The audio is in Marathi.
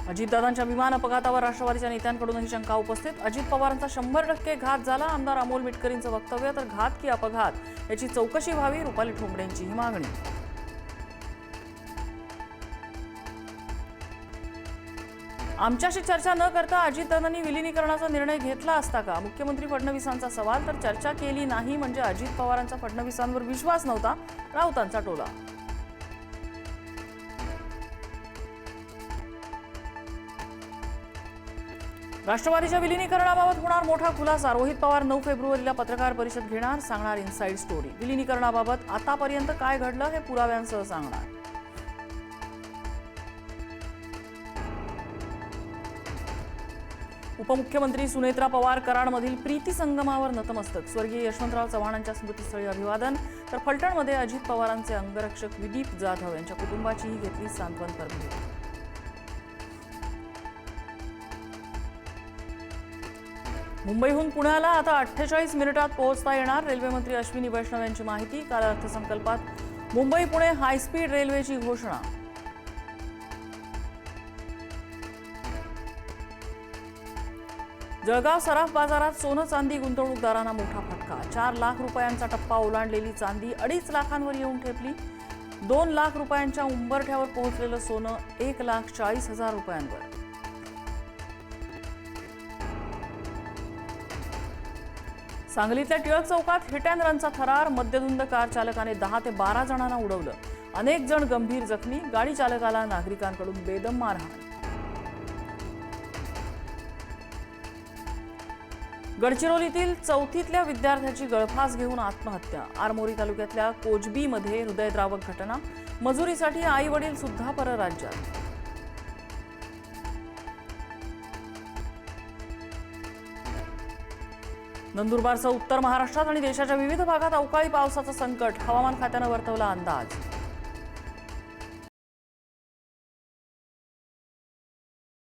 अजितदादांच्या विमान अपघातावर राष्ट्रवादीच्या नेत्यांकडूनही शंका उपस्थित। अजित पवारांचा 100% घात झाला। आमदार अमोल मिटकरींचं वक्तव्य, तर घात की अपघात याची चौकशी व्हावी, रुपाली ठोंबरेंची ही मागणी। आमच्याशी चर्चा न करता अजितदादांनी विलीनीकरणाचा निर्णय घेतला असता का? मुख्यमंत्री फडणवीसांचा सवाल, तर चर्चा केली नाही म्हणजे अजित पवारांचा फडणवीसांवर विश्वास नव्हता, राऊतांचा टोला। राष्ट्रवादीच्या विलीनीकरणाबाबत होणार मोठा खुलासा। रोहित पवार 9 फेब्रुवारीला पत्रकार परिषद घेणार, सांगणार इनसाइड स्टोरी। विलीनीकरणाबाबत आतापर्यंत काय घडलं हे पुराव्यांसह सांगणार। उपमुख्यमंत्री सुनेत्रा पवार कराडमधील प्रीती संगमावर नतमस्तक। स्वर्गीय यशवंतराव चव्हाणांच्या स्मृतीस्थळी अभिवादन, तर फलटणमध्ये अजित पवारांचे अंगरक्षक विदीप जाधव यांच्या कुटुंबाचीही घेतली सांत्वनपर भेट। मुंबईहून पुण्याला आता 48 मिनिटात पोहोचता येणार, रेल्वे मंत्री अश्विनी वैष्णव यांची माहिती। काल अर्थसंकल्पात मुंबई पुणे हायस्पीड रेल्वेची घोषणा। जळगाव सराफ बाजारात सोनं चांदी गुंतवणूकदारांना मोठा फटका। 4 लाख रुपयांचा टप्पा ओलांडलेली चांदी 2.5 लाखांवर येऊन ठेपली। 2 लाख रुपयांच्या उंबरठ्यावर पोहोचलेलं सोनं 1,40,000 रुपयांवर। सांगलीतल्या टिळक चौकात हिट अँड रनचा थरार। मद्यधुंद कार चालकाने 10 ते 12 जणांना उडवलं, अनेक जण गंभीर जखमी। गाडी चालकाला नागरिकांकडून बेदम मारहाण। गडचिरोलीतील 4थीतल्या विद्यार्थ्याची गळफास घेऊन आत्महत्या। आरमोरी तालुक्यातल्या कोजबीमध्ये हृदयद्रावक घटना। मजुरीसाठी आई वडील सुद्धा परराज्यात। नंदुरबारसह उत्तर महाराष्ट्रात आणि देशाच्या विविध भागात अवकाळी पावसाचं संकट। हवामान खात्यानं वर्तवला अंदाज।